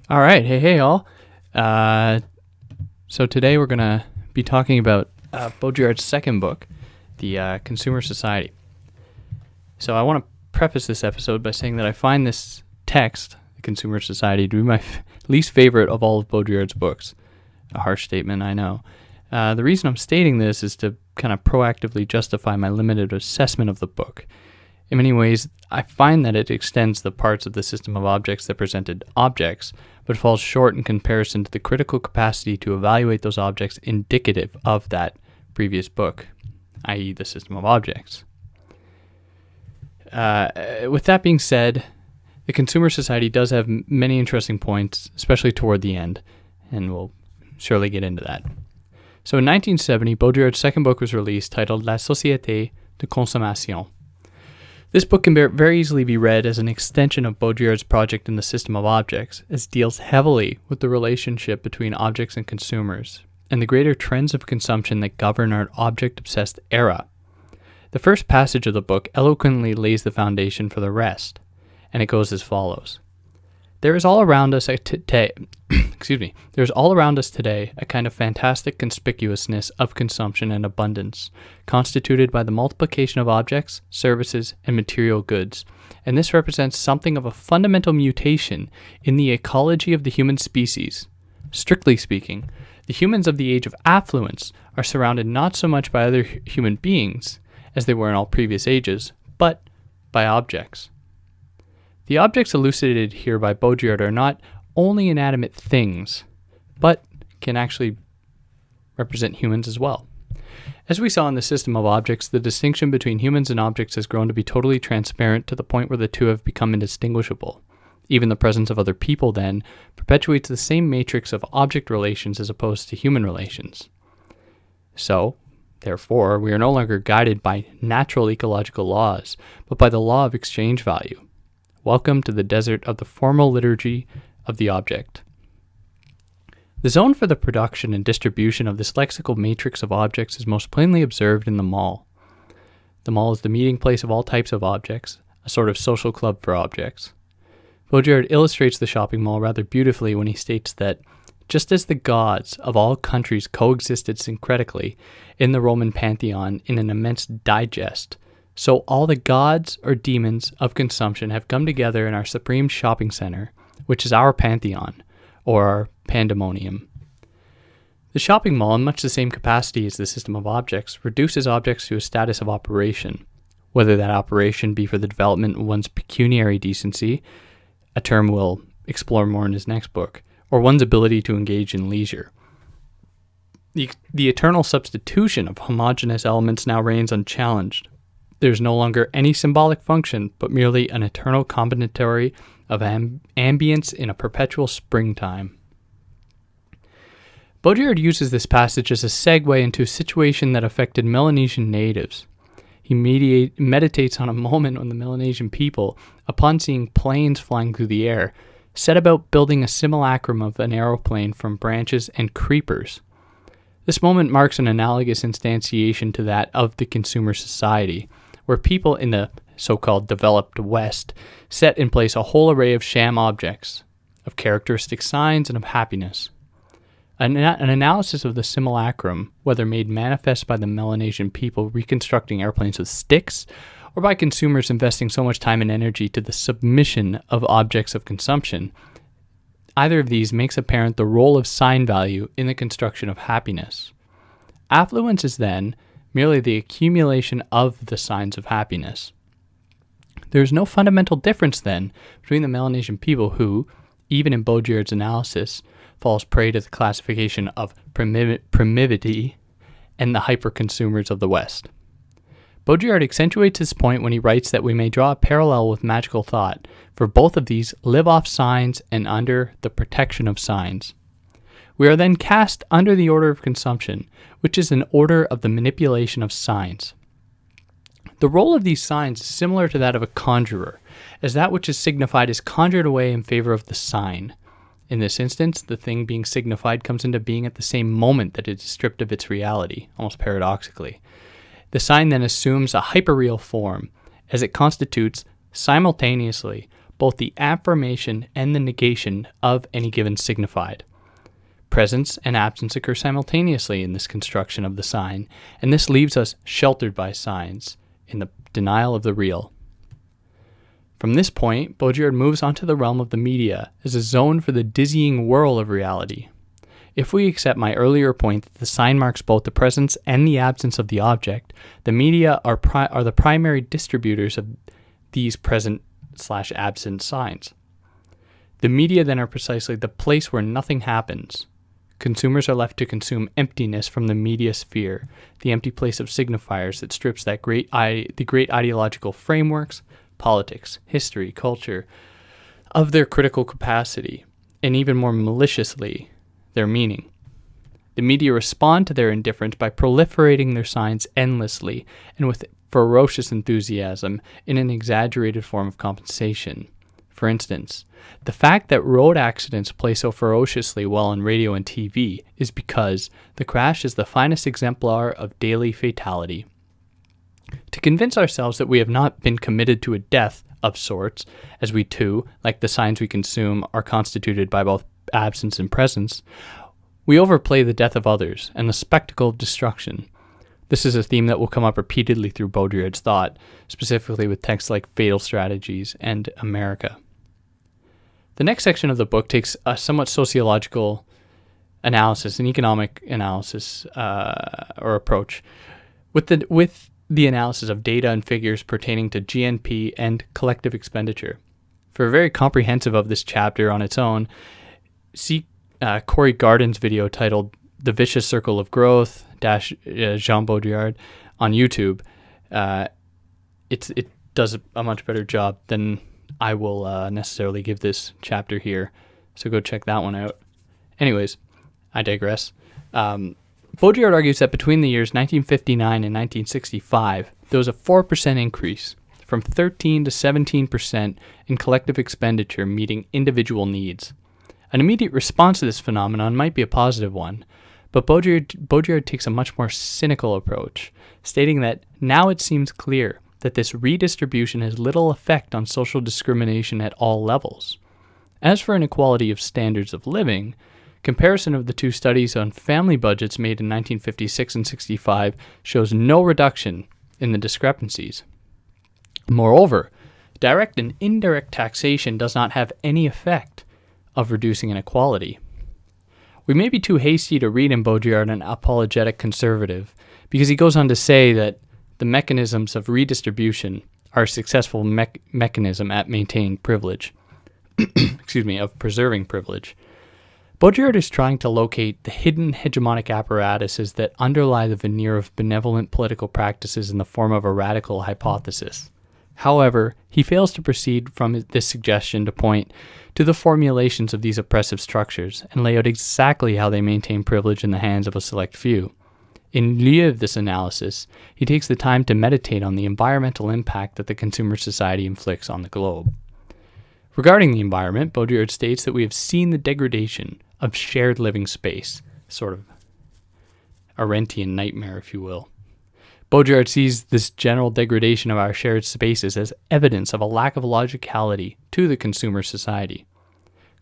All right, hey all. So today we're going to be talking about Baudrillard's second book, The Consumer Society. So I want to preface this episode by saying that I find this text, The Consumer Society, to be my least favorite of all of Baudrillard's books. A harsh statement, I know. The reason I'm stating this is to kind of proactively justify my limited assessment of the book. In many ways, I find that it extends the parts of the system of objects that presented objects, but falls short in comparison to the critical capacity to evaluate those objects indicative of that previous book, i.e. the system of objects. With that being said, the Consumer Society does have many interesting points, especially toward the end, and we'll surely get into that. So in 1970, Baudrillard's second book was released, titled La Société de Consommation. This book can very easily be read as an extension of Baudrillard's project in the system of objects, as it deals heavily with the relationship between objects and consumers, and the greater trends of consumption that govern our object-obsessed era. The first passage of the book eloquently lays the foundation for the rest, and it goes as follows. There is all around us today a kind of fantastic conspicuousness of consumption and abundance, constituted by the multiplication of objects, services, and material goods, and this represents something of a fundamental mutation in the ecology of the human species. Strictly speaking, the humans of the age of affluence are surrounded not so much by other human beings, as they were in all previous ages, but by objects. The objects elucidated here by Baudrillard are not only inanimate things, but can actually represent humans as well. As we saw in the system of objects, the distinction between humans and objects has grown to be totally transparent to the point where the two have become indistinguishable. Even the presence of other people, then, perpetuates the same matrix of object relations as opposed to human relations. So, therefore, we are no longer guided by natural ecological laws, but by the law of exchange value. Welcome to the desert of the formal liturgy of the object. The zone for the production and distribution of this lexical matrix of objects is most plainly observed in the mall. The mall is the meeting place of all types of objects, a sort of social club for objects. Baudrillard illustrates the shopping mall rather beautifully when he states that, just as the gods of all countries coexisted syncretically in the Roman pantheon in an immense digest, so all the gods or demons of consumption have come together in our supreme shopping center, which is our pantheon, or our pandemonium. The shopping mall, in much the same capacity as the system of objects, reduces objects to a status of operation, whether that operation be for the development of one's pecuniary decency, a term we'll explore more in his next book, or one's ability to engage in leisure. The eternal substitution of homogeneous elements now reigns unchallenged. There is no longer any symbolic function, but merely an eternal combinatory of ambience in a perpetual springtime. Baudrillard uses this passage as a segue into a situation that affected Melanesian natives. He meditates on a moment when the Melanesian people, upon seeing planes flying through the air, set about building a simulacrum of an aeroplane from branches and creepers. This moment marks an analogous instantiation to that of the Consumer Society, where people in the so-called developed West set in place a whole array of sham objects, of characteristic signs, and of happiness. An analysis of the simulacrum, whether made manifest by the Melanesian people reconstructing airplanes with sticks, or by consumers investing so much time and energy to the submission of objects of consumption, either of these makes apparent the role of sign value in the construction of happiness. Affluence is then merely the accumulation of the signs of happiness. There is no fundamental difference, then, between the Melanesian people who, even in Baudrillard's analysis, falls prey to the classification of primivity and the hyper-consumers of the West. Baudrillard accentuates this point when he writes that we may draw a parallel with magical thought, for both of these live off signs and under the protection of signs. We are then cast under the order of consumption, which is an order of the manipulation of signs. The role of these signs is similar to that of a conjurer, as that which is signified is conjured away in favor of the sign. In this instance, the thing being signified comes into being at the same moment that it is stripped of its reality, almost paradoxically. The sign then assumes a hyperreal form, as it constitutes simultaneously both the affirmation and the negation of any given signified. Presence and absence occur simultaneously in this construction of the sign, and this leaves us sheltered by signs in the denial of the real. From this point, Baudrillard moves on to the realm of the media as a zone for the dizzying whirl of reality. If we accept my earlier point that the sign marks both the presence and the absence of the object, the media are the primary distributors of these present/absent signs. The media then are precisely the place where nothing happens. Consumers are left to consume emptiness from the media sphere, the empty place of signifiers that strips the great ideological frameworks, politics, history, culture, of their critical capacity, and even more maliciously, their meaning. The media respond to their indifference by proliferating their signs endlessly and with ferocious enthusiasm in an exaggerated form of compensation. For instance, the fact that road accidents play so ferociously well on radio and TV is because the crash is the finest exemplar of daily fatality. To convince ourselves that we have not been committed to a death of sorts, as we too, like the signs we consume, are constituted by both absence and presence, we overplay the death of others and the spectacle of destruction. This is a theme that will come up repeatedly through Baudrillard's thought, specifically with texts like Fatal Strategies and America. The next section of the book takes a somewhat sociological analysis, an economic analysis or approach, with the analysis of data and figures pertaining to GNP and collective expenditure. For a very comprehensive of this chapter on its own, see Corey Garden's video titled The Vicious Circle of Growth Jean Baudrillard on YouTube. It does a much better job than I will necessarily give this chapter here, so go check that one out. Anyways, I digress. Baudrillard argues that between the years 1959 and 1965, there was a 4% increase, from 13 to 17% in collective expenditure meeting individual needs. An immediate response to this phenomenon might be a positive one, but Baudrillard takes a much more cynical approach, stating that now it seems clear that this redistribution has little effect on social discrimination at all levels. As for inequality of standards of living, comparison of the two studies on family budgets made in 1956 and 65 shows no reduction in the discrepancies. Moreover, direct and indirect taxation does not have any effect of reducing inequality. We may be too hasty to read in Baudrillard an apologetic conservative, because he goes on to say that the mechanisms of redistribution are a successful mechanism at maintaining privilege, of preserving privilege. Baudrillard is trying to locate the hidden hegemonic apparatuses that underlie the veneer of benevolent political practices in the form of a radical hypothesis. However, he fails to proceed from this suggestion to point to the formulations of these oppressive structures and lay out exactly how they maintain privilege in the hands of a select few. In lieu of this analysis, he takes the time to meditate on the environmental impact that the consumer society inflicts on the globe. Regarding the environment, Baudrillard states that we have seen the degradation of shared living space, sort of Arendtian nightmare, if you will. Baudrillard sees this general degradation of our shared spaces as evidence of a lack of logicality to the consumer society.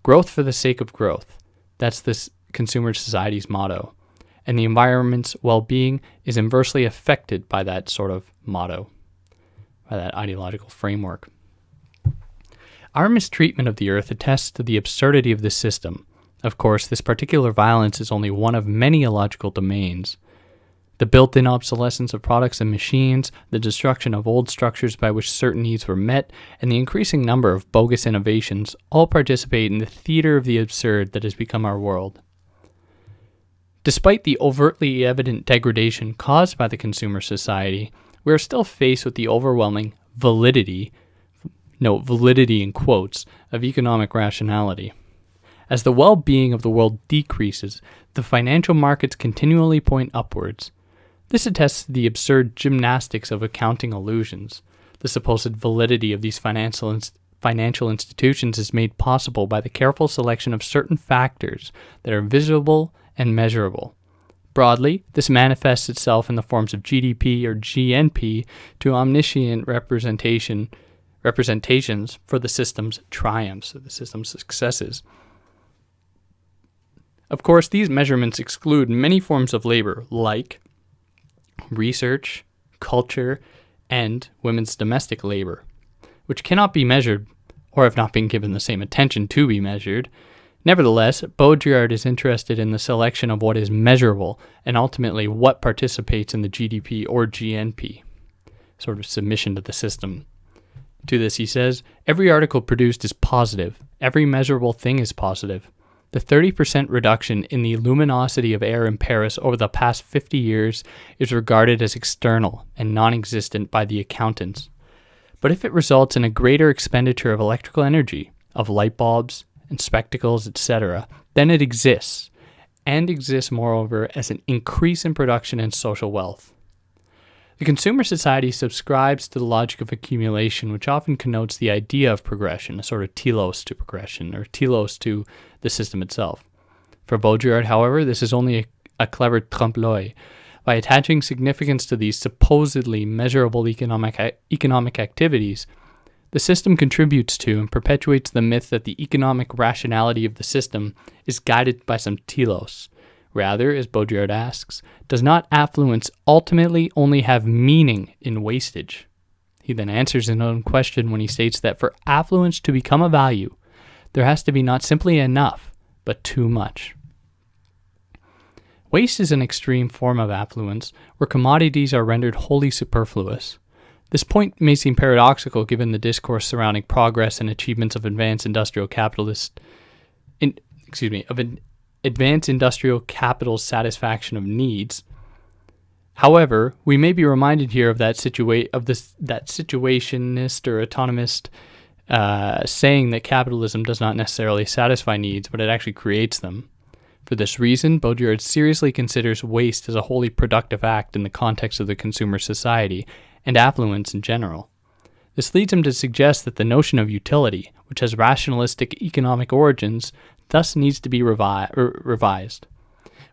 Growth for the sake of growth, that's this consumer society's motto, and the environment's well-being is inversely affected by that sort of motto, by that ideological framework. Our mistreatment of the earth attests to the absurdity of this system. Of course, this particular violence is only one of many illogical domains. The built-in obsolescence of products and machines, the destruction of old structures by which certain needs were met, and the increasing number of bogus innovations all participate in the theater of the absurd that has become our world. Despite the overtly evident degradation caused by the consumer society, we are still faced with the overwhelming validity, note validity in quotes, of economic rationality. As the well-being of the world decreases, the financial markets continually point upwards. This attests to the absurd gymnastics of accounting illusions, the supposed validity of these financial financial institutions is made possible by the careful selection of certain factors that are visible and measurable. Broadly, this manifests itself in the forms of GDP or GNP to omniscient representations for the system's triumphs, or the system's successes. Of course, these measurements exclude many forms of labor, like research, culture, and women's domestic labor, which cannot be measured or have not been given the same attention to be measured. Nevertheless, Baudrillard is interested in the selection of what is measurable and ultimately what participates in the GDP or GNP, sort of submission to the system. To this, he says, every article produced is positive. Every measurable thing is positive. The 30% reduction in the luminosity of air in Paris over the past 50 years is regarded as external and non-existent by the accountants. But if it results in a greater expenditure of electrical energy, of light bulbs and spectacles, etc., then it exists, and exists moreover as an increase in production and social wealth. The consumer society subscribes to the logic of accumulation, which often connotes the idea of progression, a sort of telos to progression, or telos to the system itself. For Baudrillard, however, this is only a clever trompe-l'oeil. By attaching significance to these supposedly measurable economic activities, the system contributes to and perpetuates the myth that the economic rationality of the system is guided by some telos. Rather, as Baudrillard asks, does not affluence ultimately only have meaning in wastage? He then answers his own question when he states that for affluence to become a value, there has to be not simply enough, but too much. Waste is an extreme form of affluence, where commodities are rendered wholly superfluous. This point may seem paradoxical given the discourse surrounding progress and achievements of advanced industrial capital's satisfaction of needs. However, we may be reminded here of that situationist or autonomist saying that capitalism does not necessarily satisfy needs, but it actually creates them. For this reason, Baudrillard seriously considers waste as a wholly productive act in the context of the consumer society and affluence in general. This leads him to suggest that the notion of utility, which has rationalistic economic origins, thus needs to be revised.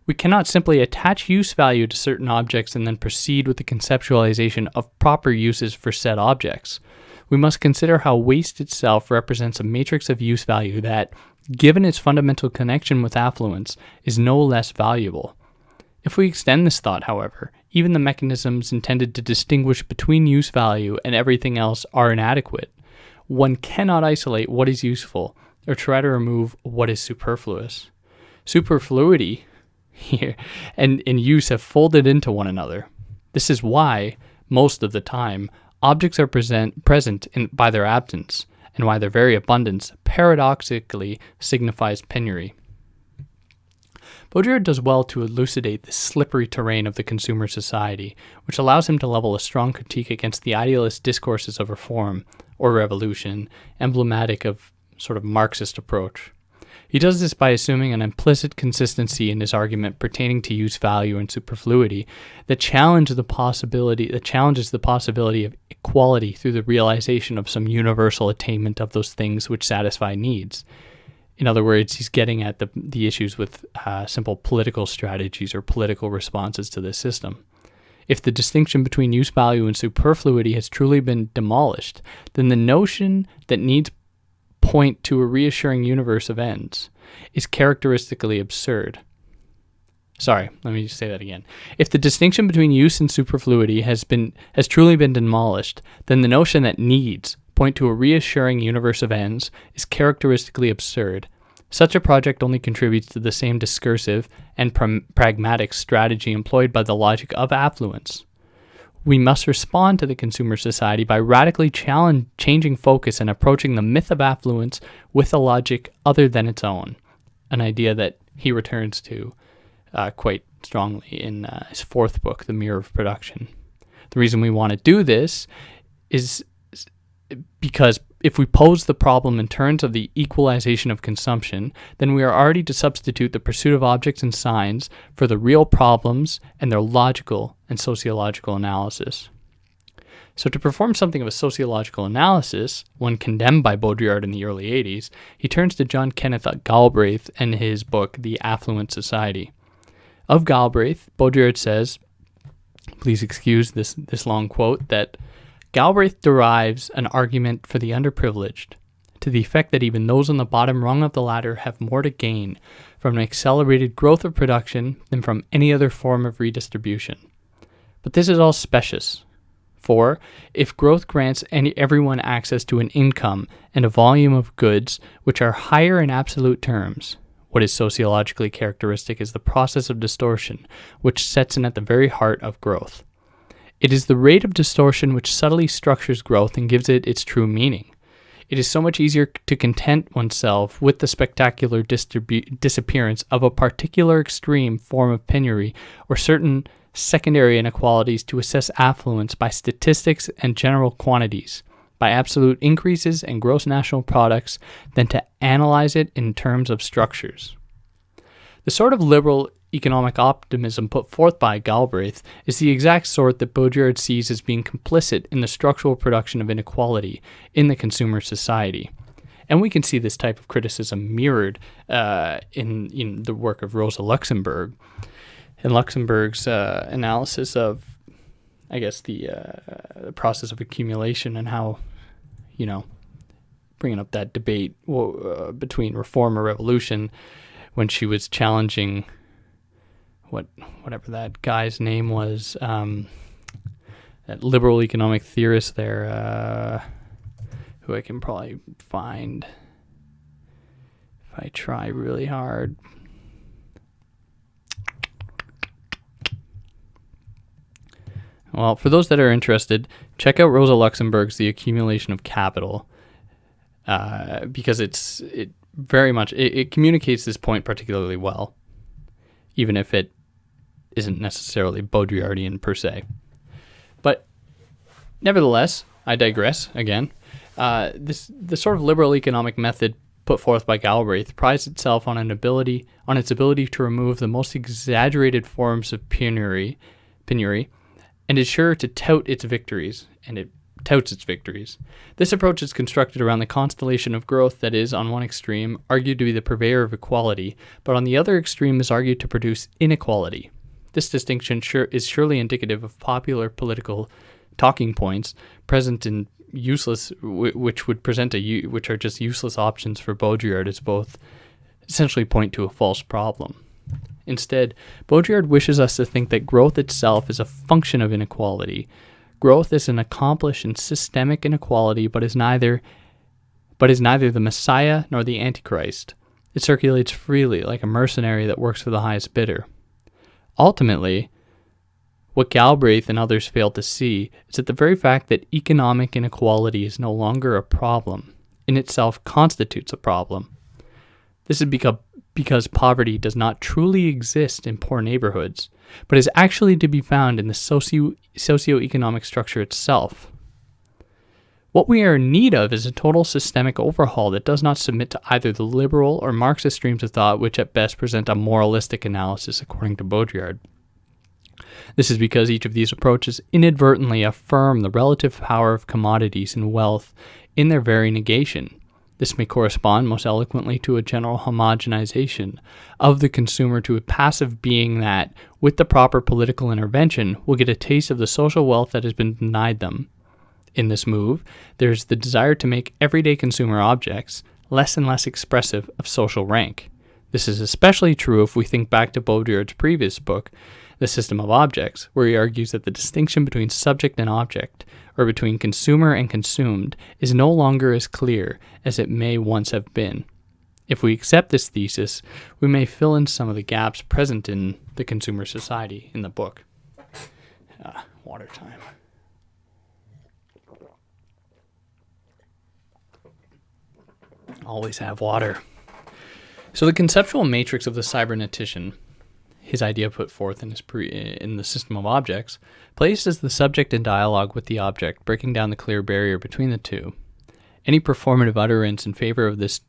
We cannot simply attach use value to certain objects and then proceed with the conceptualization of proper uses for said objects. We must consider how waste itself represents a matrix of use value that, given its fundamental connection with affluence, is no less valuable. If we extend this thought, however, even the mechanisms intended to distinguish between use value and everything else are inadequate. One cannot isolate what is useful or try to remove what is superfluous. Superfluity here and use have folded into one another. This is why, most of the time, objects are present by their absence, and why their very abundance paradoxically signifies penury. Baudrillard does well to elucidate the slippery terrain of the consumer society, which allows him to level a strong critique against the idealist discourses of reform or revolution, emblematic of sort of Marxist approach. He does this by assuming an implicit consistency in his argument pertaining to use value and superfluity that challenges the possibility of equality through the realization of some universal attainment of those things which satisfy needs. In other words, he's getting at the issues with simple political strategies or political responses to this system. If the distinction between use value and superfluity has truly been demolished, then the notion that needs point to a reassuring universe of ends is characteristically absurd. Sorry, let me just say that again. If the distinction between use and superfluity has truly been demolished, then the notion that needs point to a reassuring universe of ends is characteristically absurd. Such a project only contributes to the same discursive and pragmatic strategy employed by the logic of affluence. We must respond to the consumer society by radically changing focus and approaching the myth of affluence with a logic other than its own, an idea that he returns to quite strongly in his fourth book, The Mirror of Production. The reason we want to do this is because if we pose the problem in terms of the equalization of consumption, then we are already to substitute the pursuit of objects and signs for the real problems and their logical and sociological analysis. So to perform something of a sociological analysis, when condemned by Baudrillard in the early 80s, he turns to John Kenneth Galbraith and his book, The Affluent Society. Of Galbraith, Baudrillard says, please excuse this long quote, that Galbraith derives an argument for the underprivileged, to the effect that even those on the bottom rung of the ladder have more to gain from an accelerated growth of production than from any other form of redistribution. But this is all specious. For, if growth grants everyone access to an income and a volume of goods which are higher in absolute terms, what is sociologically characteristic is the process of distortion, which sets in at the very heart of growth. It is the rate of distortion which subtly structures growth and gives it its true meaning. It is so much easier to content oneself with the spectacular disappearance of a particular extreme form of penury or certain secondary inequalities to assess affluence by statistics and general quantities, by absolute increases in gross national products, than to analyze it in terms of structures. The sort of liberal economic optimism put forth by Galbraith is the exact sort that Baudrillard sees as being complicit in the structural production of inequality in the consumer society. And we can see this type of criticism mirrored in the work of Rosa Luxemburg. In Luxemburg's analysis of, I guess, the process of accumulation and how, bringing up that debate between reform or revolution, when she was challenging whatever that guy's name was, that liberal economic theorist there, who I can probably find if I try really hard. Well, for those that are interested, check out Rosa Luxemburg's The Accumulation of Capital, because it communicates this point particularly well, even if it isn't necessarily Baudrillardian per se. But nevertheless, I digress again. The sort of liberal economic method put forth by Galbraith prides itself on its ability to remove the most exaggerated forms of penury, and is sure to tout its victories, and it touts its victories. This approach is constructed around the constellation of growth that is, on one extreme, argued to be the purveyor of equality, but on the other extreme is argued to produce inequality. This distinction is surely indicative of popular political talking points present in which are just useless options for Baudrillard, as both essentially point to a false problem. Instead, Baudrillard wishes us to think that growth itself is a function of inequality. Growth is an accomplished and systemic inequality, but is neither the Messiah nor the Antichrist. It circulates freely, like a mercenary that works for the highest bidder. Ultimately, what Galbraith and others fail to see is that the very fact that economic inequality is no longer a problem in itself constitutes a problem. This is because poverty does not truly exist in poor neighborhoods, but is actually to be found in the socioeconomic structure itself. What we are in need of is a total systemic overhaul that does not submit to either the liberal or Marxist streams of thought, which at best present a moralistic analysis, according to Baudrillard. This is because each of these approaches inadvertently affirm the relative power of commodities and wealth in their very negation. This may correspond most eloquently to a general homogenization of the consumer to a passive being that, with the proper political intervention, will get a taste of the social wealth that has been denied them. In this move, there is the desire to make everyday consumer objects less and less expressive of social rank. This is especially true if we think back to Baudrillard's previous book, The System of Objects, where he argues that the distinction between subject and object, or between consumer and consumed, is no longer as clear as it may once have been. If we accept this thesis, we may fill in some of the gaps present in the consumer society in the book. Water time. Always have water. So the conceptual matrix of the cybernetician, his idea put forth in the system of objects, places the subject in dialogue with the object, breaking down the clear barrier between the two. Any performative utterance in favor of this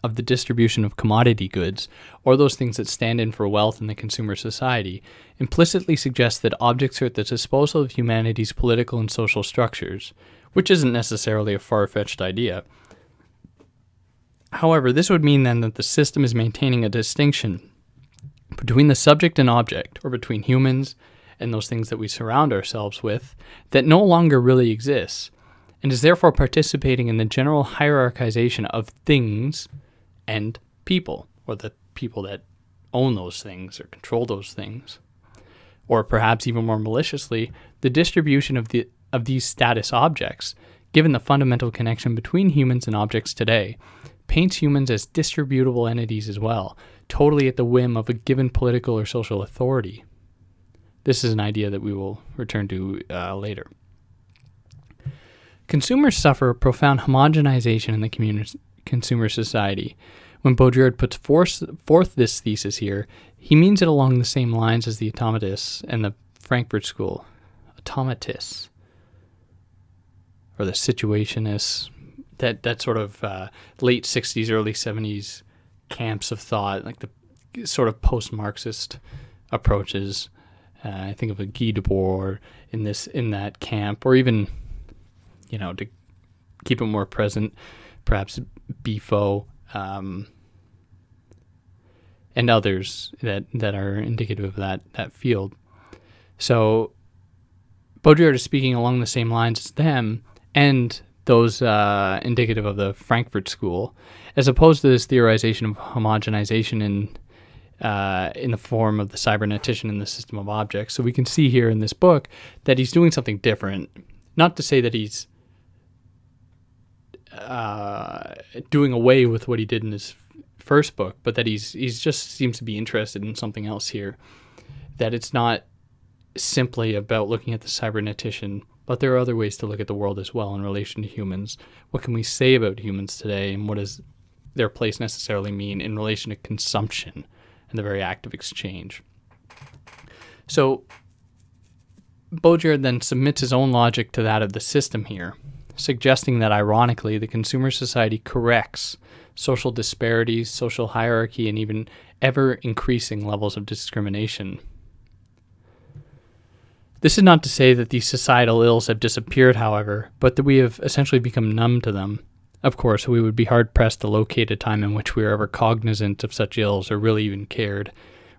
of the distribution of commodity goods, or those things that stand in for wealth in the consumer society, implicitly suggests that objects are at the disposal of humanity's political and social structures, which isn't necessarily a far-fetched idea. However, this would mean then that the system is maintaining a distinction between the subject and object, or between humans and those things that we surround ourselves with, that no longer really exists, and is therefore participating in the general hierarchization of things and people, or the people that own those things or control those things. Or perhaps even more maliciously, the distribution of these status objects, given the fundamental connection between humans and objects today, paints humans as distributable entities as well, totally at the whim of a given political or social authority. This is an idea that we will return to later. Consumers suffer a profound homogenization in the consumer society. When Baudrillard puts forth this thesis here, he means it along the same lines as the automatists and the Frankfurt School. Automatists, or the situationists, that sort of late 60s, early 70s camps of thought, like the sort of post-Marxist approaches. I think of a Guy Debord in that camp, or even, to keep it more present, perhaps Bifo, and others that are indicative of that field. So Baudrillard is speaking along the same lines as them, and those indicative of the Frankfurt School, as opposed to this theorization of homogenization in the form of the cybernetician in the system of objects. So we can see here in this book that he's doing something different. Not to say that he's doing away with what he did in his first book, but that he's just seems to be interested in something else here. That it's not simply about looking at the cybernetician, but there are other ways to look at the world as well in relation to humans. What can we say about humans today, and what does their place necessarily mean in relation to consumption and the very act of exchange? So Baudrillard then submits his own logic to that of the system here, suggesting that ironically the consumer society corrects social disparities, social hierarchy, and even ever-increasing levels of discrimination. This is not to say that these societal ills have disappeared, however, but that we have essentially become numb to them. Of course, we would be hard-pressed to locate a time in which we were ever cognizant of such ills or really even cared.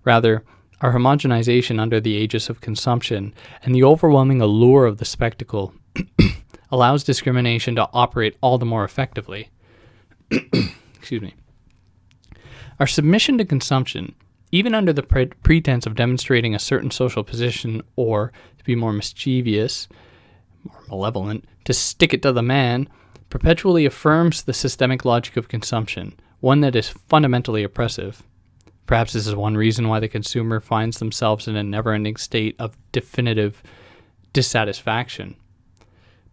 Rather, our homogenization under the aegis of consumption and the overwhelming allure of the spectacle allows discrimination to operate all the more effectively. Excuse me. Our submission to consumption, even under the pretense of demonstrating a certain social position, or, to be more mischievous, more malevolent, to stick it to the man, perpetually affirms the systemic logic of consumption, one that is fundamentally oppressive. Perhaps this is one reason why the consumer finds themselves in a never-ending state of definitive dissatisfaction.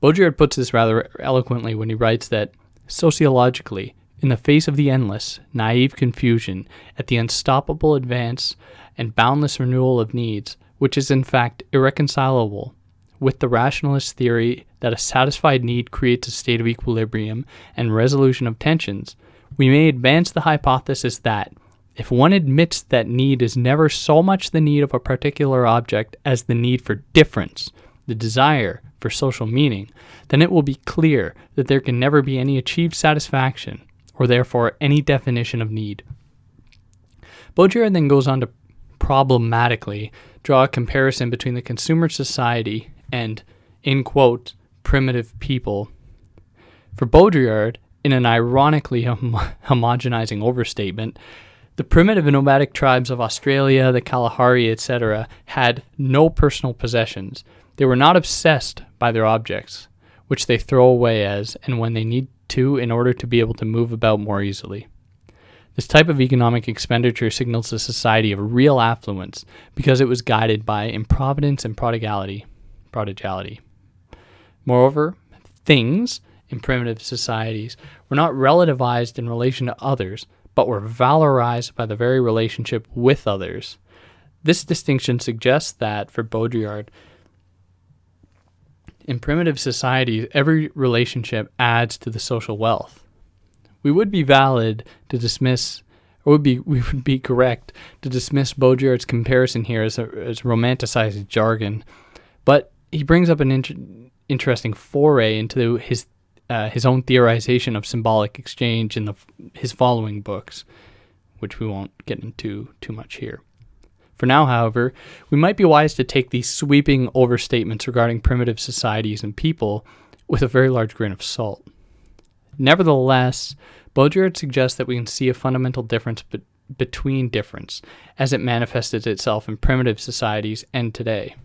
Baudrillard puts this rather eloquently when he writes that, sociologically, in the face of the endless, naive confusion at the unstoppable advance and boundless renewal of needs, which is in fact irreconcilable with the rationalist theory that a satisfied need creates a state of equilibrium and resolution of tensions, we may advance the hypothesis that, if one admits that need is never so much the need of a particular object as the need for difference, the desire for social meaning, then it will be clear that there can never be any achieved satisfaction, or therefore any definition of need. Baudrillard then goes on to problematically draw a comparison between the consumer society and, in quote, primitive people. For Baudrillard, in an ironically homogenizing overstatement, the primitive and nomadic tribes of Australia, the Kalahari, etc., had no personal possessions. They were not obsessed by their objects, which they throw away as and when they need to in order to be able to move about more easily. This type of economic expenditure signals a society of real affluence because it was guided by improvidence and prodigality. Moreover, things in primitive societies were not relativized in relation to others, but were valorized by the very relationship with others. This distinction suggests that, for Baudrillard, in primitive societies, every relationship adds to the social wealth, we would be valid to dismiss, or we would be correct to dismiss Baudrillard's comparison here as romanticized jargon, but he brings up an interesting foray into his own theorization of symbolic exchange in his following books, which we won't get into too much here. For now, however, we might be wise to take these sweeping overstatements regarding primitive societies and people with a very large grain of salt. Nevertheless, Baudrillard suggests that we can see a fundamental difference between difference as it manifested itself in primitive societies and today.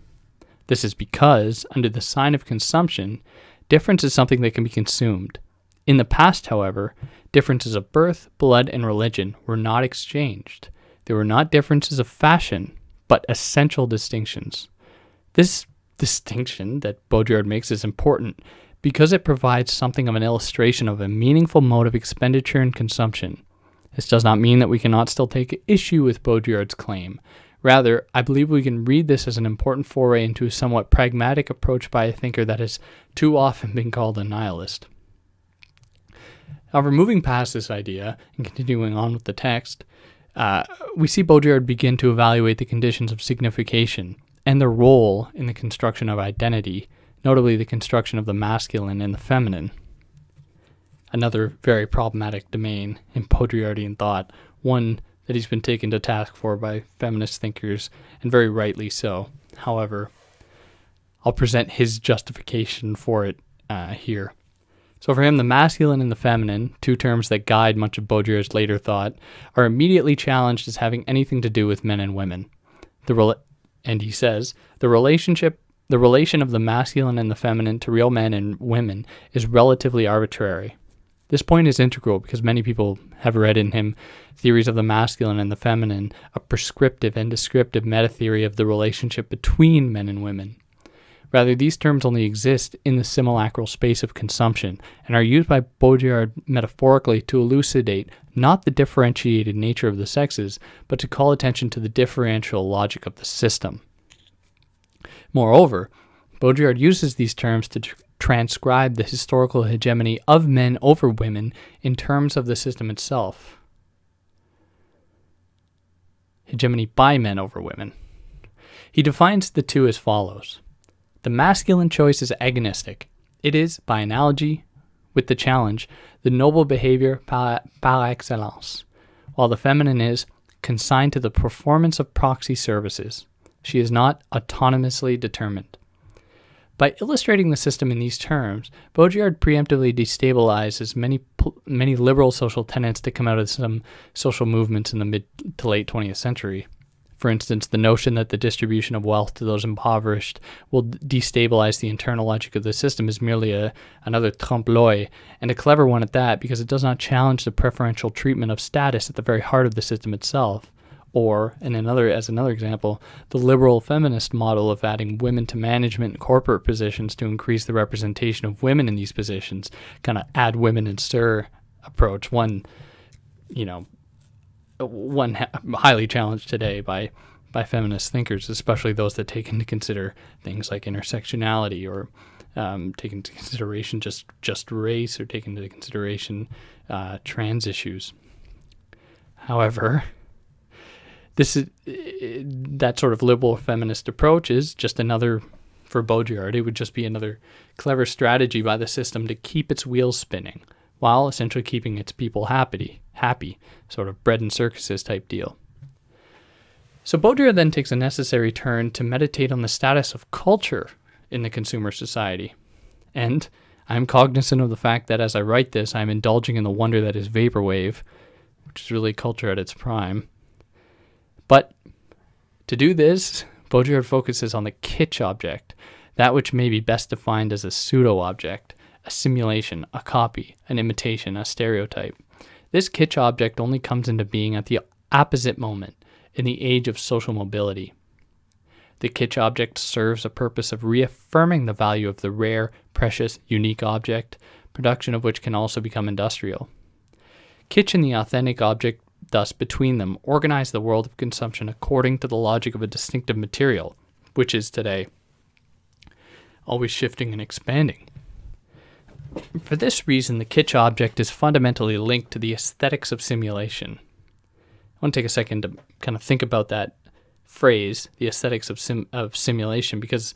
This is because, under the sign of consumption, difference is something that can be consumed. In the past, however, differences of birth, blood, and religion were not exchanged. They were not differences of fashion, but essential distinctions. This distinction that Baudrillard makes is important because it provides something of an illustration of a meaningful mode of expenditure and consumption. This does not mean that we cannot still take issue with Baudrillard's claim. Rather, I believe we can read this as an important foray into a somewhat pragmatic approach by a thinker that has too often been called a nihilist. However, moving past this idea and continuing on with the text, we see Baudrillard begin to evaluate the conditions of signification and their role in the construction of identity, notably the construction of the masculine and the feminine. Another very problematic domain in Baudrillardian thought, one that he's been taken to task for by feminist thinkers, and very rightly so. However, I'll present his justification for it here. So for him, the masculine and the feminine, two terms that guide much of Baudrillard's later thought, are immediately challenged as having anything to do with men and women. And he says, the relation of the masculine and the feminine to real men and women is relatively arbitrary. This point is integral because many people have read in him theories of the masculine and the feminine, a prescriptive and descriptive meta-theory of the relationship between men and women. Rather, these terms only exist in the simulacral space of consumption and are used by Baudrillard metaphorically to elucidate not the differentiated nature of the sexes, but to call attention to the differential logic of the system. Moreover, Baudrillard uses these terms to transcribe the historical hegemony of men over women in terms of the system itself. Hegemony by men over women. He defines the two as follows. The masculine choice is agonistic. It is, by analogy with the challenge, the noble behavior par excellence, while the feminine is consigned to the performance of proxy services. She is not autonomously determined. By illustrating the system in these terms, Baudrillard preemptively destabilizes many liberal social tenets that come out of some social movements in the mid to late 20th century. For instance, the notion that the distribution of wealth to those impoverished will destabilize the internal logic of the system is merely another trompe-l'oeil, and a clever one at that, because it does not challenge the preferential treatment of status at the very heart of the system itself. Or, as another example, the liberal feminist model of adding women to management and corporate positions to increase the representation of women in these positions, kind of add women and stir approach, one highly challenged today by feminist thinkers, especially those that take into consider things like intersectionality or take into consideration just race or take into consideration trans issues. However, that sort of liberal feminist approach is just another, for Baudrillard, it would just be another clever strategy by the system to keep its wheels spinning, while essentially keeping its people happy, sort of bread and circuses type deal. So Baudrillard then takes a necessary turn to meditate on the status of culture in the consumer society. And I'm cognizant of the fact that as I write this, I'm indulging in the wonder that is vaporwave, which is really culture at its prime. But to do this, Baudrillard focuses on the kitsch object, that which may be best defined as a pseudo-object, a simulation, a copy, an imitation, a stereotype. This kitsch object only comes into being at the opposite moment, in the age of social mobility. The kitsch object serves a purpose of reaffirming the value of the rare, precious, unique object, production of which can also become industrial. Kitsch and the authentic object, thus between them, organize the world of consumption according to the logic of a distinctive material, which is today always shifting and expanding. For this reason, the kitsch object is fundamentally linked to the aesthetics of simulation. I want to take a second to kind of think about that phrase, the aesthetics of simulation, because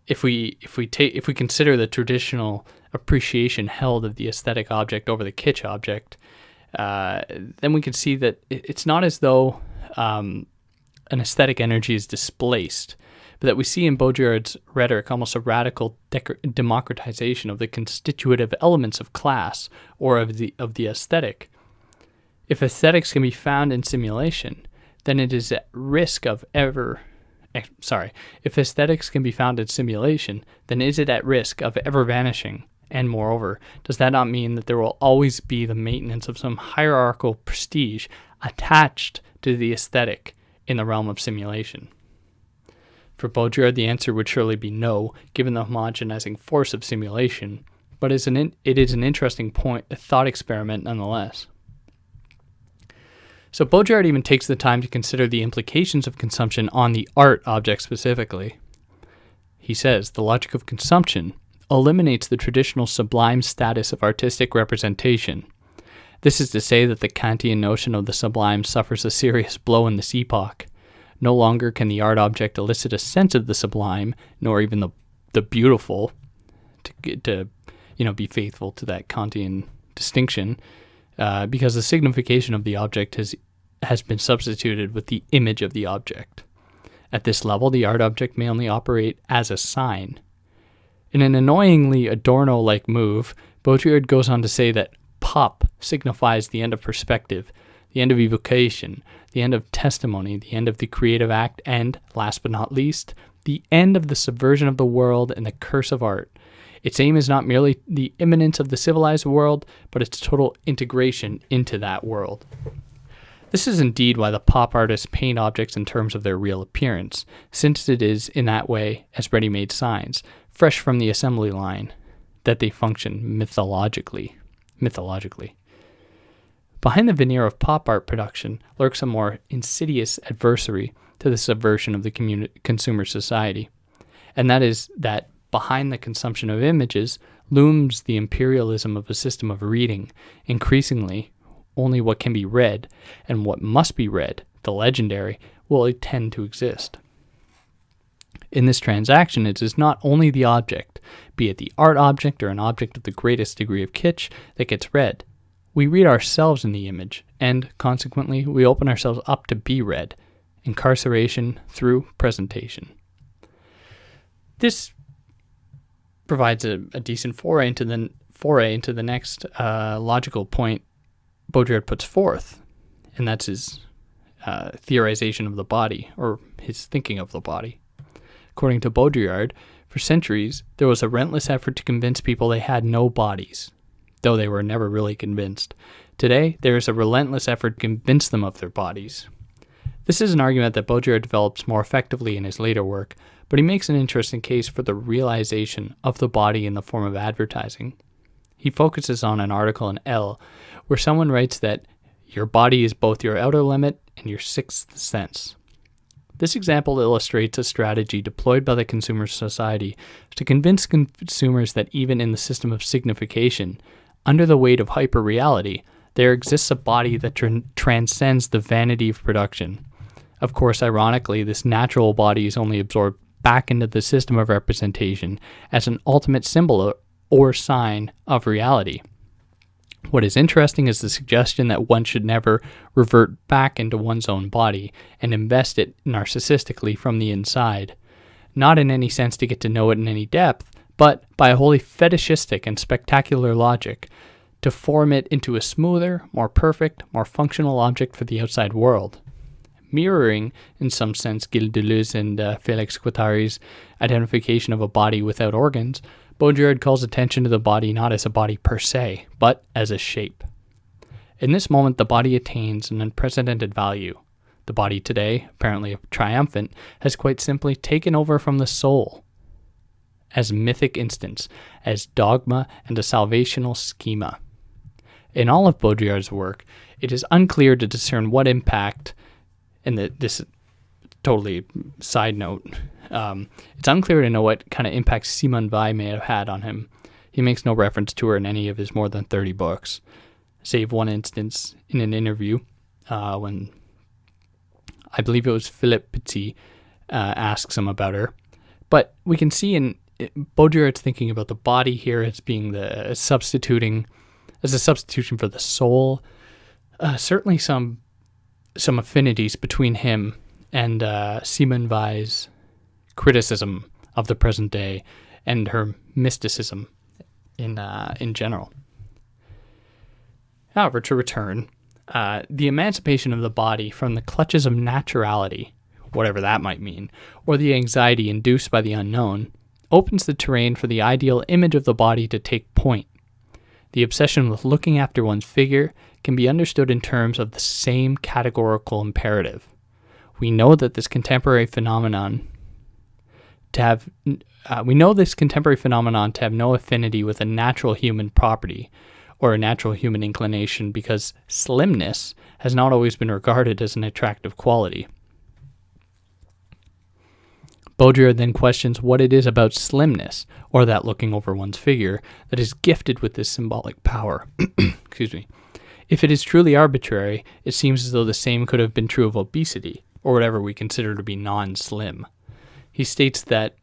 if we consider the traditional appreciation held of the aesthetic object over the kitsch object, then we can see that it's not as though an aesthetic energy is displaced, but that we see in Baudrillard's rhetoric almost a radical democratization of the constitutive elements of class or of the aesthetic. If aesthetics can be found in simulation, then it is at risk of ever vanishing? And moreover, does that not mean that there will always be the maintenance of some hierarchical prestige attached to the aesthetic in the realm of simulation? For Baudrillard, the answer would surely be no, given the homogenizing force of simulation, but it is an interesting point, a thought experiment nonetheless. So Baudrillard even takes the time to consider the implications of consumption on the art object specifically. He says, the logic of consumption eliminates the traditional sublime status of artistic representation. This is to say that the Kantian notion of the sublime suffers a serious blow in this epoch. No longer can the art object elicit a sense of the sublime, nor even the beautiful, to be faithful to that Kantian distinction, because the signification of the object has been substituted with the image of the object. At this level, the art object may only operate as a sign. In an annoyingly Adorno-like move, Baudrillard goes on to say that pop signifies the end of perspective, the end of evocation, the end of testimony, the end of the creative act, and, last but not least, the end of the subversion of the world and the curse of art. Its aim is not merely the immanence of the civilized world, but its total integration into that world. This is indeed why the pop artists paint objects in terms of their real appearance, since it is, in that way, as ready-made signs, fresh from the assembly line, that they function mythologically. Behind the veneer of pop art production lurks a more insidious adversary to the subversion of the consumer society, and that is that behind the consumption of images looms the imperialism of a system of reading. Increasingly, only what can be read and what must be read, the legendary, will tend to exist. In this transaction, it is not only the object, be it the art object or an object of the greatest degree of kitsch, that gets read. We read ourselves in the image, and, consequently, we open ourselves up to be read. Incarceration through presentation. This provides a decent foray into the next logical point Baudrillard puts forth, and that's his theorization of the body, or his thinking of the body. According to Baudrillard, for centuries, there was a relentless effort to convince people they had no bodies, though they were never really convinced. Today, there is a relentless effort to convince them of their bodies. This is an argument that Baudrillard develops more effectively in his later work, but he makes an interesting case for the realization of the body in the form of advertising. He focuses on an article in Elle, where someone writes that your body is both your outer limit and your sixth sense. This example illustrates a strategy deployed by the consumer society to convince consumers that even in the system of signification, under the weight of hyperreality, there exists a body that transcends the vanity of production. Of course, ironically, this natural body is only absorbed back into the system of representation as an ultimate symbol or sign of reality. What is interesting is the suggestion that one should never revert back into one's own body and invest it narcissistically from the inside, not in any sense to get to know it in any depth, but by a wholly fetishistic and spectacular logic, to form it into a smoother, more perfect, more functional object for the outside world. Mirroring, in some sense, Gilles Deleuze and Félix Guattari's identification of a body without organs, Baudrillard calls attention to the body not as a body per se, but as a shape. In this moment, the body attains an unprecedented value. The body today, apparently triumphant, has quite simply taken over from the soul, as mythic instance, as dogma and a salvational schema. In all of Baudrillard's work, it is unclear to discern what impact, and this is totally side note, it's unclear to know what kind of impact Simone Weil may have had on him. He makes no reference to her in any of his more than 30 books, save one instance in an interview when I believe it was Philip Pizzi asks him about her. But we can see in Baudrillard's thinking about the body here as being as a substitution for the soul. Certainly some affinities between him and Simone Weil's criticism of the present day and her mysticism in general. However, to return, the emancipation of the body from the clutches of naturality, whatever that might mean, or the anxiety induced by the unknown, opens the terrain for the ideal image of the body to take point. The obsession with looking after one's figure can be understood in terms of the same categorical imperative. We know this contemporary phenomenon to have no affinity with a natural human property or a natural human inclination because slimness has not always been regarded as an attractive quality. Baudrillard then questions what it is about slimness, or that looking over one's figure, that is gifted with this symbolic power. Excuse me. If it is truly arbitrary, it seems as though the same could have been true of obesity, or whatever we consider to be non-slim. He states that,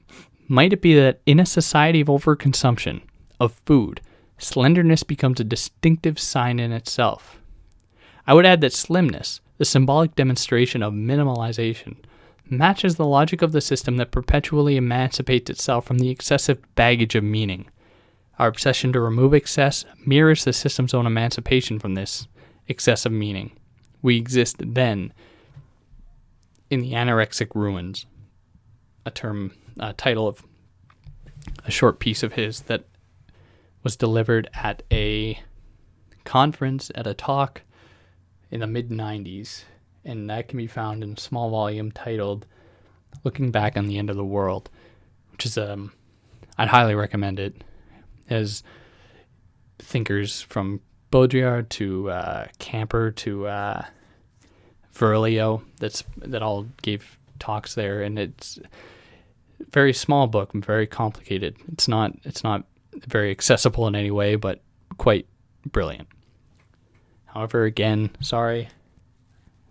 might it be that in a society of overconsumption of food, slenderness becomes a distinctive sign in itself? I would add that slimness, the symbolic demonstration of minimalization, matches the logic of the system that perpetually emancipates itself from the excessive baggage of meaning. Our obsession to remove excess mirrors the system's own emancipation from this excessive meaning. We exist then in the anorexic ruins, a title of a short piece of his that was delivered at a conference, at a talk in the mid-90s, and that can be found in a small volume titled Looking Back on the End of the World, which is, I'd highly recommend it, as thinkers from Baudrillard to Camper to Verlio that all gave talks there, and it's a very small book and very complicated. It's not very accessible in any way, but quite brilliant. However, again, sorry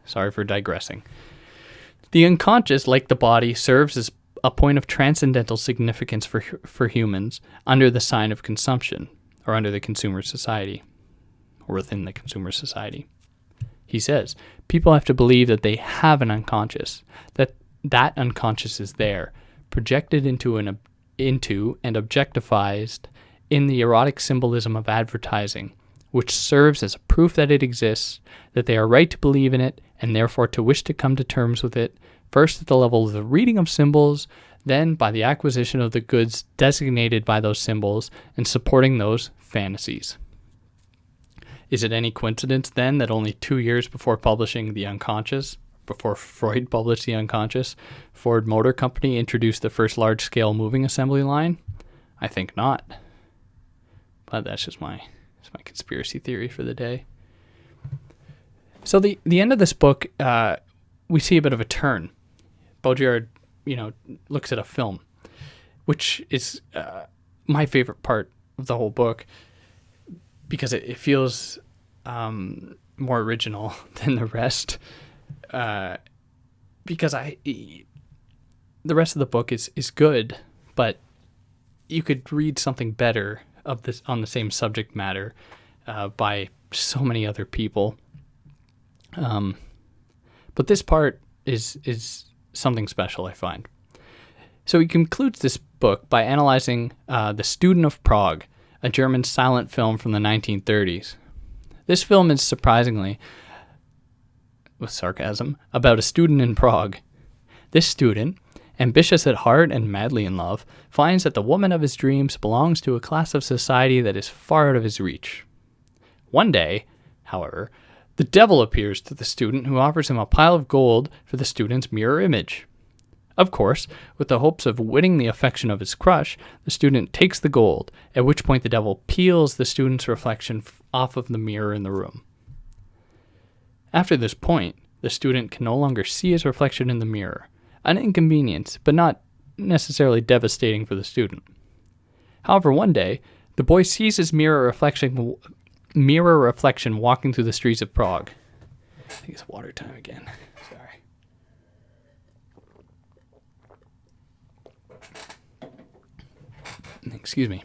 for digressing. The unconscious, like the body, serves as a point of transcendental significance for humans under the sign of consumption, or under the consumer society, or within the consumer society. He says, people have to believe that they have an unconscious, that unconscious is there, projected into and objectified in the erotic symbolism of advertising, which serves as a proof that it exists, that they are right to believe in it, and therefore to wish to come to terms with it, first at the level of the reading of symbols, then by the acquisition of the goods designated by those symbols and supporting those fantasies. Is it any coincidence, then, that only 2 years before publishing The Unconscious, before Freud published The Unconscious, Ford Motor Company introduced the first large-scale moving assembly line? I think not. But that's just my conspiracy theory for the day. So the end of this book, we see a bit of a turn. Baudrillard, looks at a film, which is my favorite part of the whole book because it feels more original than the rest. Because the rest of the book is good, but you could read something better of this on the same subject matter by so many other people. But this part is something special, I find. So he concludes this book by analyzing The Student of Prague, a German silent film from the 1930s. This film is surprisingly, with sarcasm, about a student in Prague. This student, ambitious at heart and madly in love, finds that the woman of his dreams belongs to a class of society that is far out of his reach. One day, however, the devil appears to the student, who offers him a pile of gold for the student's mirror image. Of course, with the hopes of winning the affection of his crush, the student takes the gold, at which point the devil peels the student's reflection off of the mirror in the room. After this point, the student can no longer see his reflection in the mirror, an inconvenience, but not necessarily devastating for the student. However, one day, The boy sees his mirror reflection walking through the streets of Prague. I think it's water time again. Sorry. Excuse me.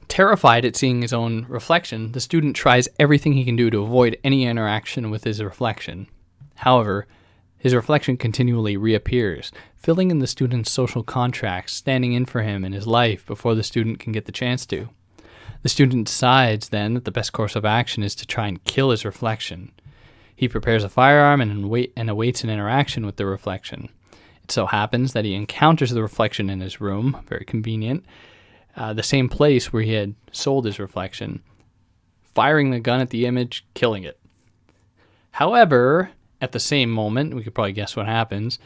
Terrified at seeing his own reflection, the student tries everything he can do to avoid any interaction with his reflection. However, his reflection continually reappears, filling in the student's social contracts, standing in for him in his life before the student can get the chance to. The student decides then that the best course of action is to try and kill his reflection. He prepares a firearm and awaits an interaction with the reflection. It so happens that he encounters the reflection in his room, very convenient, the same place where he had sold his reflection, firing the gun at the image, killing it. However, at the same moment, we could probably guess what happens,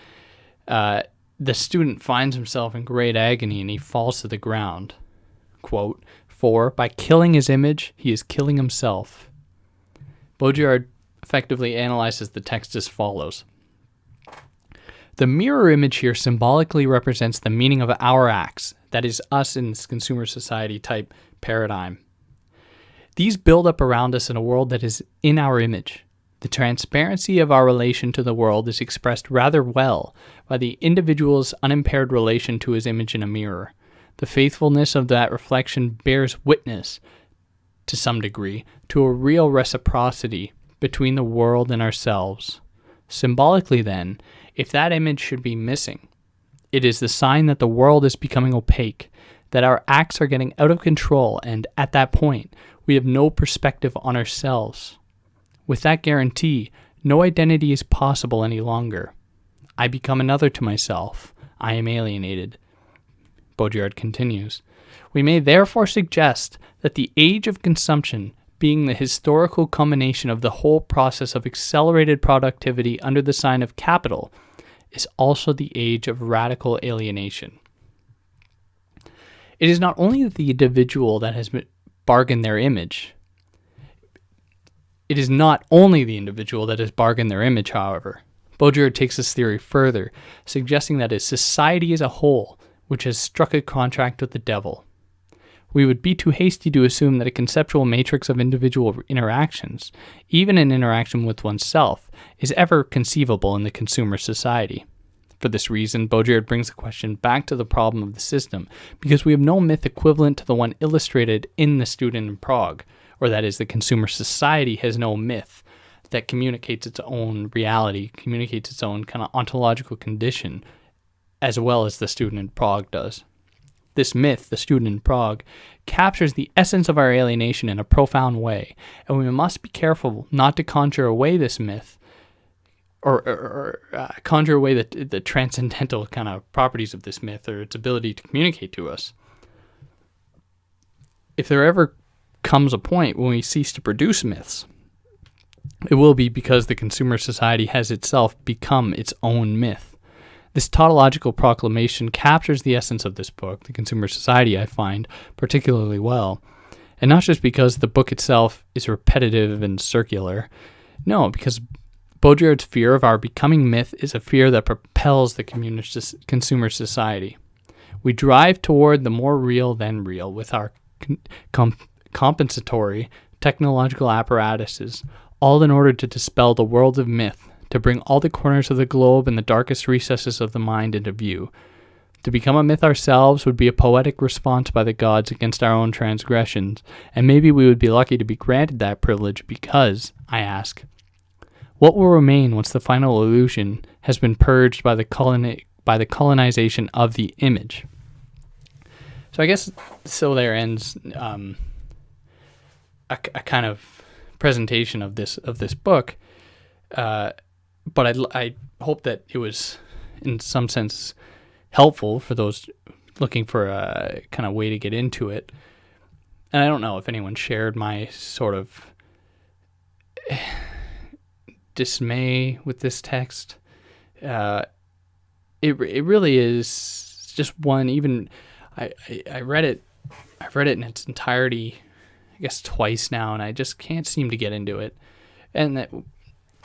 the student finds himself in great agony and he falls to the ground. Quote, "For by killing his image, he is killing himself." Baudrillard effectively analyzes the text as follows. The mirror image here symbolically represents the meaning of our acts, that is, us in this consumer society type paradigm. These build up around us in a world that is in our image. The transparency of our relation to the world is expressed rather well by the individual's unimpaired relation to his image in a mirror. The faithfulness of that reflection bears witness, to some degree, to a real reciprocity between the world and ourselves. Symbolically, then, if that image should be missing, it is the sign that the world is becoming opaque, that our acts are getting out of control, and at that point, we have no perspective on ourselves. With that guarantee, no identity is possible any longer. I become another to myself. I am alienated. Baudrillard continues, we may therefore suggest that the age of consumption, being the historical culmination of the whole process of accelerated productivity under the sign of capital, is also the age of radical alienation. It is not only the individual that has bargained their image. It is not only the individual that has bargained their image, however. Baudrillard takes this theory further, suggesting that it's society as a whole which has struck a contract with the devil. We would be too hasty to assume that a conceptual matrix of individual interactions, even an interaction with oneself, is ever conceivable in the consumer society. For this reason, Baudrillard brings the question back to the problem of the system, because we have no myth equivalent to the one illustrated in The Student in Prague, or that is, the consumer society has no myth that communicates its own reality, communicates its own kind of ontological condition, as well as The Student in Prague does. This myth, The Student in Prague, captures the essence of our alienation in a profound way, and we must be careful not to conjure away this myth, or conjure away the transcendental kind of properties of this myth, or its ability to communicate to us. If there ever comes a point when we cease to produce myths, it will be because the consumer society has itself become its own myth. This tautological proclamation captures the essence of this book, The Consumer Society, I find, particularly well. And not just because the book itself is repetitive and circular. No, because Baudrillard's fear of our becoming myth is a fear that propels the consumer society. We drive toward the more real than real with our compensatory technological apparatuses, all in order to dispel the world of myth, to bring all the corners of the globe and the darkest recesses of the mind into view. To become a myth ourselves would be a poetic response by the gods against our own transgressions, and maybe we would be lucky to be granted that privilege because, I ask, what will remain once the final illusion has been purged by the colonization of the image? So I guess so there ends a kind of presentation of this book. But I hope that it was, in some sense, helpful for those looking for a kind of way to get into it. And I don't know if anyone shared my sort of dismay with this text. It really is just one. Even I read it. I've read it in its entirety, I guess twice now, and I just can't seem to get into it. And that.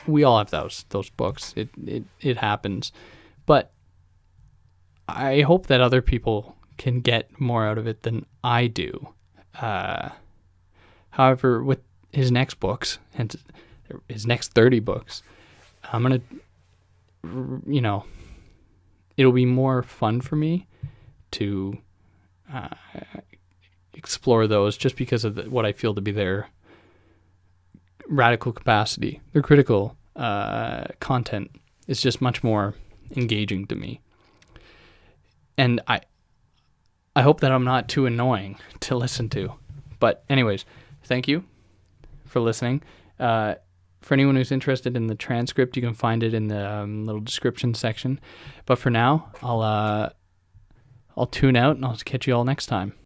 We all have those books. It happens. But I hope that other people can get more out of it than I do. However, with his next books and his next 30 books, I'm going to, it'll be more fun for me to explore those just because of what I feel to be their radical capacity. Their critical content is just much more engaging to me. And I hope that I'm not too annoying to listen to. But anyways, thank you for listening. For anyone who's interested in the transcript, you can find it in the little description section. But for now, I'll tune out and I'll catch you all next time.